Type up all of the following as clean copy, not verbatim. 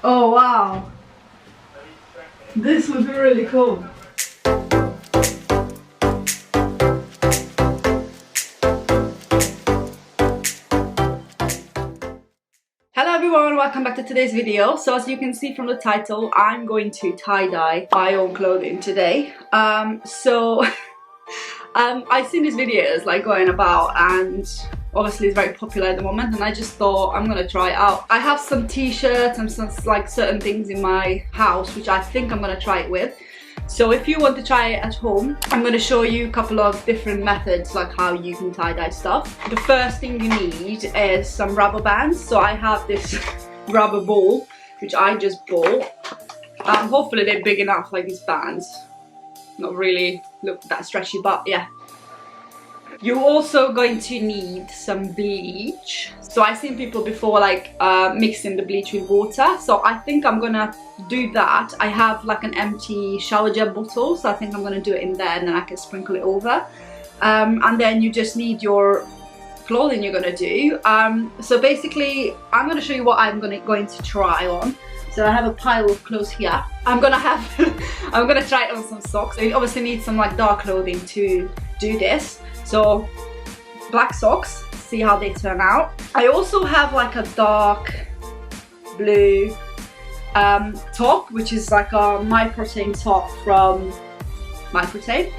Oh wow, this would be really cool. Hello everyone, welcome back to today's video. So as you can see from the title, I'm going to tie-dye my own clothing today. I've seen these videos like going about, and obviously it's very popular at the moment, and I just thought I'm gonna try it out. I have some t-shirts and some like certain things in my house which I think I'm gonna try it with. So if you want to try it at home, I'm going to show you a couple of different methods like how you can tie-dye stuff. The first thing you need is some rubber bands. So I have this rubber ball which I just bought. Hopefully they're big enough, like these bands. Not really look that stretchy, but yeah. You're also going to need some bleach. So I've seen people before like mixing the bleach with water. So I think I'm gonna do that. I have like an empty shower gel bottle, so I think I'm gonna do it in there and then I can sprinkle it over. And then you just need your clothing you're gonna do. So basically I'm gonna show you what I'm going to try on. So I have a pile of clothes here. I'm gonna try it on some socks. So you obviously need some like dark clothing to do this. So black socks, see how they turn out. I also have like a dark blue top, which is like a My Protein top from My Protein.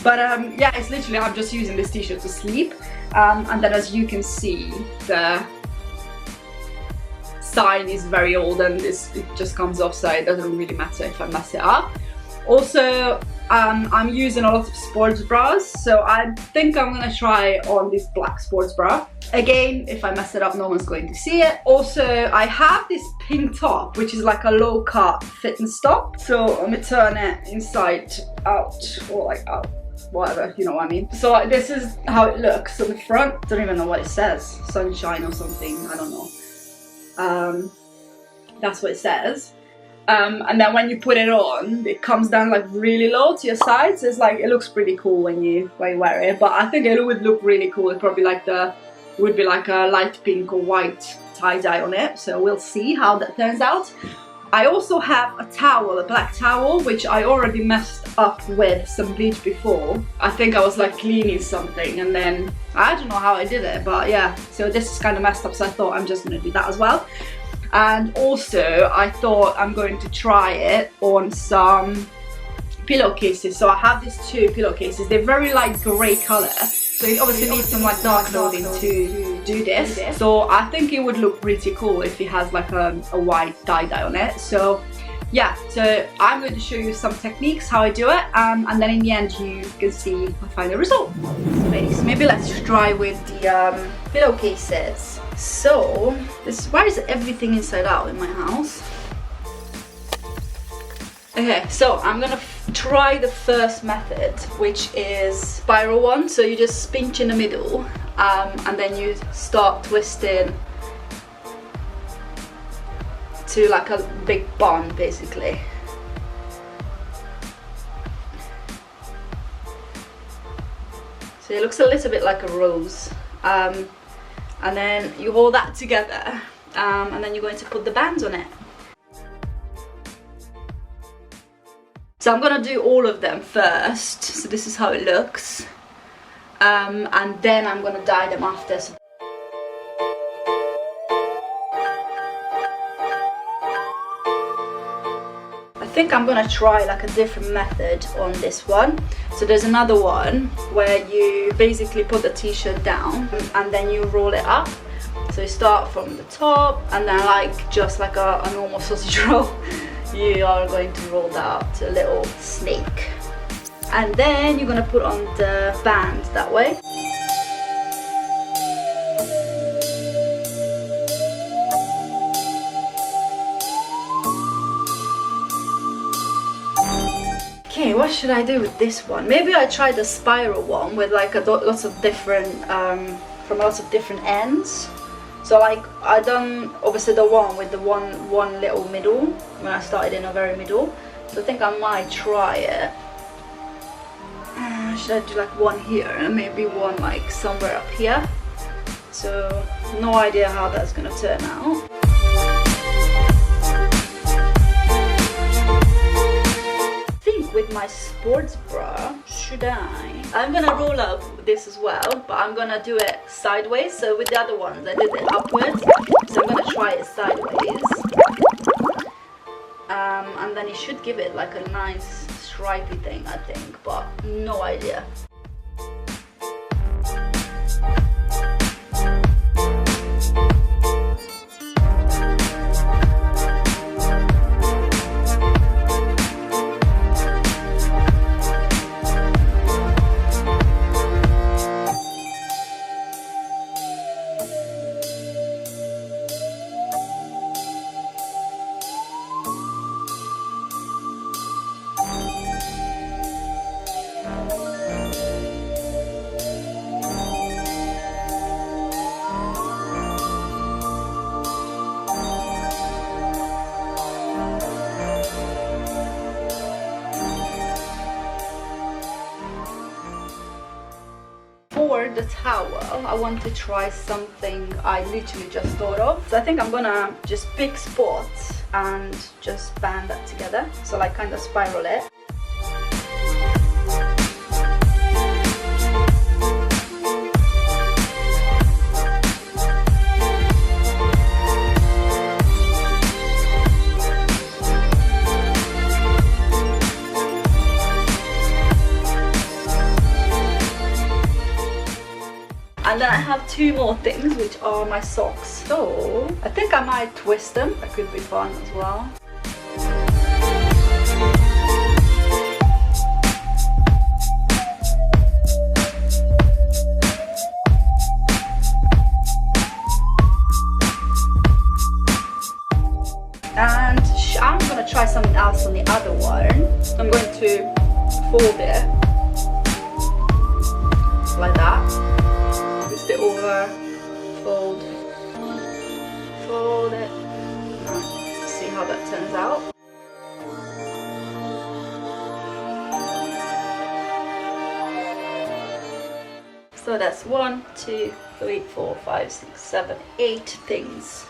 But yeah, it's literally, I'm just using this t-shirt to sleep. And then as you can see, the sign is very old and it just comes off, so it doesn't really matter if I mess it up. Also, I'm using a lot of sports bras, so I think I'm gonna try on this black sports bra. Again, if I mess it up, no one's going to see it. Also, I have this pink top, which is like a low-cut fitness top. So I'm gonna turn it inside out, or like out, whatever, you know what I mean. So this is how it looks on the front. Don't even know what it says, sunshine or something, I don't know. That's what it says. And then when you put it on, it comes down like really low to your sides. So it's like, it looks pretty cool when you wear it, but I think it would look really cool. It probably like would be like a light pink or white tie-dye on it. So we'll see how that turns out. I also have a towel, a black towel, which I already messed up with some bleach before. I think I was like cleaning something and then I don't know how I did it, but yeah. So this is kind of messed up, so I thought I'm just gonna do that as well. And also, I thought I'm going to try it on some pillowcases. So I have these two pillowcases. They're very light grey colour. So you obviously need some like dark clothing to do this. So I think it would look pretty cool if it has like a white tie-dye on it. So yeah, so I'm going to show you some techniques, how I do it. And then in the end, you can see my final result. So maybe let's try with the pillowcases. So why is everything inside out in my house? Okay, so I'm gonna try the first method, which is spiral one. So you just pinch in the middle and then you start twisting to like a big bun basically. So it looks a little bit like a rose. And then you hold that together and then you're going to put the bands on it. So I'm gonna do all of them first. So this is how it looks. And then I'm gonna dye them after. So I think I'm gonna try like a different method on this one. So there's another one where you basically put the t-shirt down and then you roll it up. So you start from the top and then like just like a normal sausage roll, you are going to roll that up to a little snake. And then you're gonna put on the band that way. Okay, what should I do with this one? Maybe I try the spiral one with like lots of different, from lots of different ends. So like I done obviously the one with the one little middle when I started in the very middle. So I think I might try it. Should I do like one here and maybe one like somewhere up here? So no idea how that's gonna turn out. I think with my sports bra, I'm gonna roll up this as well, but I'm gonna do it sideways. So with the other ones I did it upwards, so I'm gonna try it sideways. And then it should give it like a nice stripy thing, I think, but no idea. For the towel, I want to try something I literally just thought of. So I think I'm gonna just pick spots and just band that together. So like kind of spiral it. And then I have two more things, which are my socks. So I think I might twist them. That could be fun as well. And I'm gonna try something else on the other one. I'm going to fold it like that. Twist it over, fold it. Right. See how that turns out. So that's 1, 2, 3, 4, 5, 6, 7, 8 things.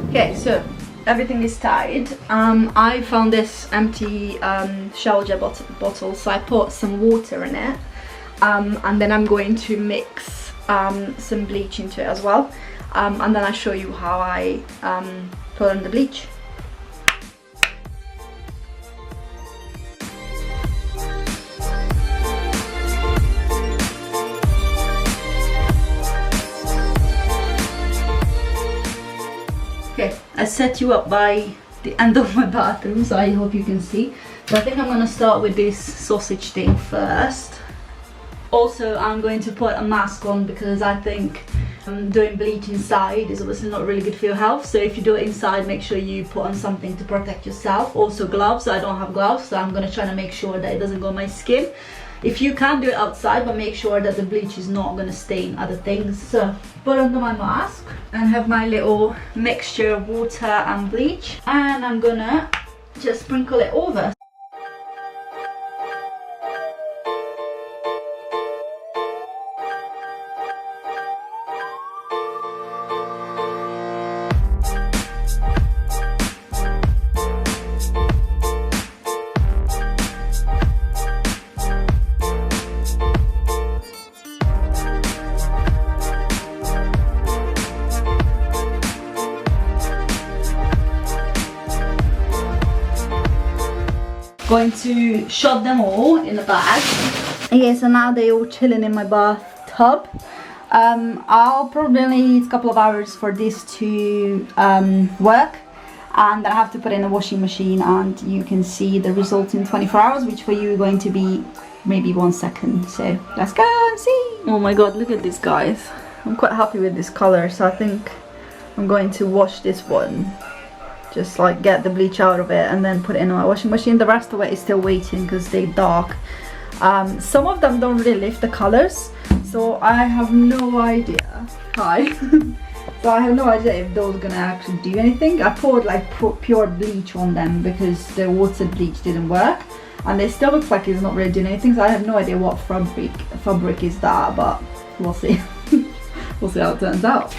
Okay, so everything is tied. I found this empty shower gel bottle, so I put some water in it. And then I'm going to mix some bleach into it as well, and then I'll show you how I put on the bleach. Okay, I set you up by the end of my bathroom, so I hope you can see. So I think I'm gonna start with this sausage thing first. Also, I'm going to put a mask on because I think doing bleach inside is obviously not really good for your health. So if you do it inside, make sure you put on something to protect yourself. Also gloves. I don't have gloves, so I'm going to try to make sure that it doesn't go on my skin. If you can do it outside, but make sure that the bleach is not going to stain other things. So put under my mask and have my little mixture of water and bleach, and I'm gonna just sprinkle it over. Going to shove them all in the bag. Okay, so now they're all chilling in my bathtub. I'll probably need a couple of hours for this to work, and then I have to put it in the washing machine, and you can see the result in 24 hours, which for you is going to be maybe 1 second. So let's go and see. Oh my god, look at this, guys. I'm quite happy with this color, so I think I'm going to wash this one. Just like get the bleach out of it and then put it in my washing machine. The rest of it is still waiting because they're dark. Some of them don't really lift the colors, so I have no idea. Hi. So I have no idea if those are gonna actually do anything. I poured like pure bleach on them because the water bleach didn't work, and it still looks like it's not really doing anything. So I have no idea what fabric is that, but we'll see. We'll see how it turns out.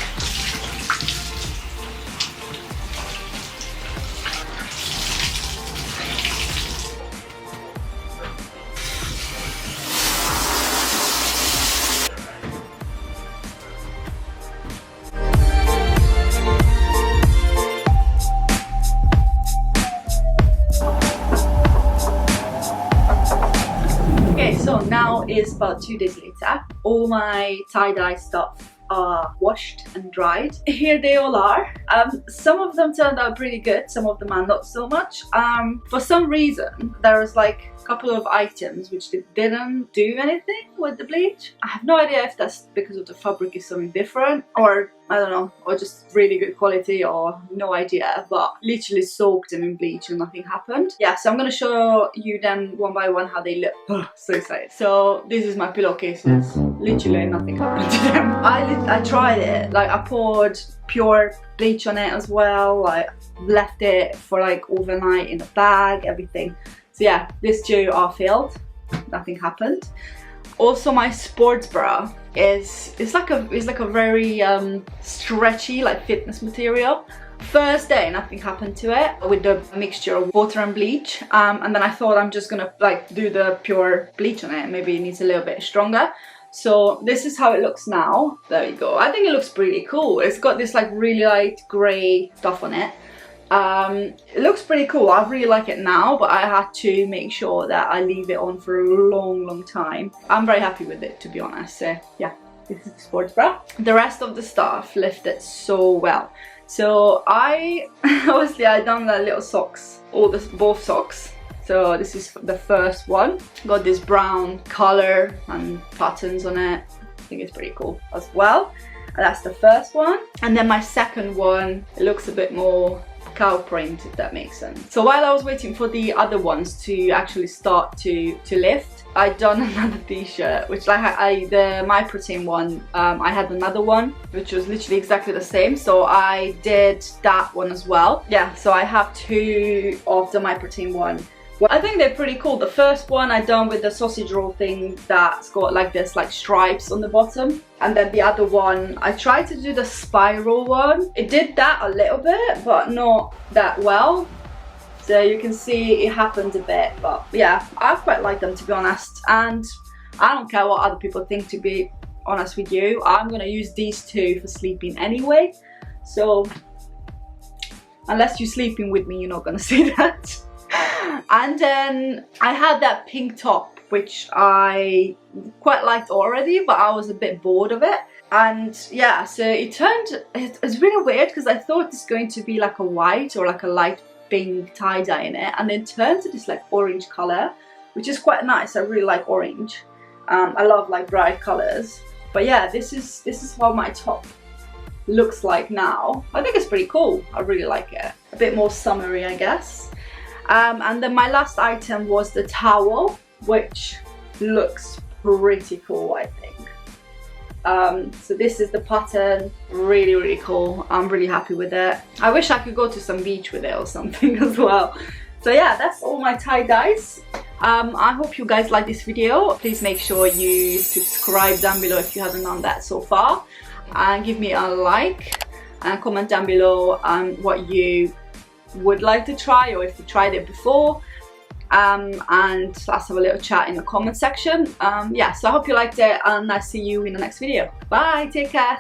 So now it's about 2 days later. All my tie-dye stuff are washed and dried. Here they all are. Some of them turned out pretty good, some of them are not so much. For some reason there was like a couple of items which didn't do anything with the bleach. I have no idea if that's because of the fabric is something different, or I don't know, or just really good quality, or no idea, but literally soaked them in bleach and nothing happened. Yeah, so I'm gonna show you them one by one how they look. So excited. So this is my pillowcases. Literally nothing happened to them. I tried it, like I poured pure bleach on it as well, like left it for like overnight in a bag, everything. So yeah, these two are filled, nothing happened. Also my sports bra is like a very stretchy, like fitness material. First day nothing happened to it with the mixture of water and bleach, and then I thought I'm just gonna like do the pure bleach on it, maybe it needs a little bit stronger. So this is how it looks now. There you go. I think it looks pretty cool. It's got this like really light grey stuff on it. It looks pretty cool. I really like it now, but I had to make sure that I leave it on for a long time. I'm very happy with it, to be honest. So yeah, this is the sports bra. The rest of the stuff lifted so well. So I obviously I done the little socks, both socks. So this is the first one. Got this brown color and patterns on it. I think it's pretty cool as well. And that's the first one. And then my second one, it looks a bit more cow print, if that makes sense. So while I was waiting for the other ones to actually start to lift, I done another t-shirt, which like the My Protein one, I had another one which was literally exactly the same, so I did that one as well. Yeah, so I have 2 of the My Protein one. Well, I think they're pretty cool. The first one I done with the sausage roll thing that's got like this like stripes on the bottom, and then the other one I tried to do the spiral one. It did that a little bit but not that well, so you can see it happened a bit, but yeah, I quite like them, to be honest, and I don't care what other people think, to be honest with you. I'm gonna use these 2 for sleeping anyway, so unless you're sleeping with me you're not gonna see that. And then I had that pink top which I quite liked already, but I was a bit bored of it. And yeah, so it's really weird because I thought it's going to be like a white or like a light pink tie-dye in it, and then turned to this like orange color, which is quite nice. I really like orange. I love like bright colors. But yeah, this is how my top looks like now. I think it's pretty cool. I really like it. A bit more summery, I guess. And then my last item was the towel, which looks pretty cool, I think. So this is the pattern, really cool. I'm really happy with it. I wish I could go to some beach with it or something as well. So yeah, that's all my tie-dyes. I hope you guys like this video. Please make sure you subscribe down below if you haven't done that so far, and give me a like and comment down below what you would like to try, or if you tried it before, and let's have a little chat in the comment section. Yeah, so I hope you liked it, and I'll see you in the next video. Bye, take care.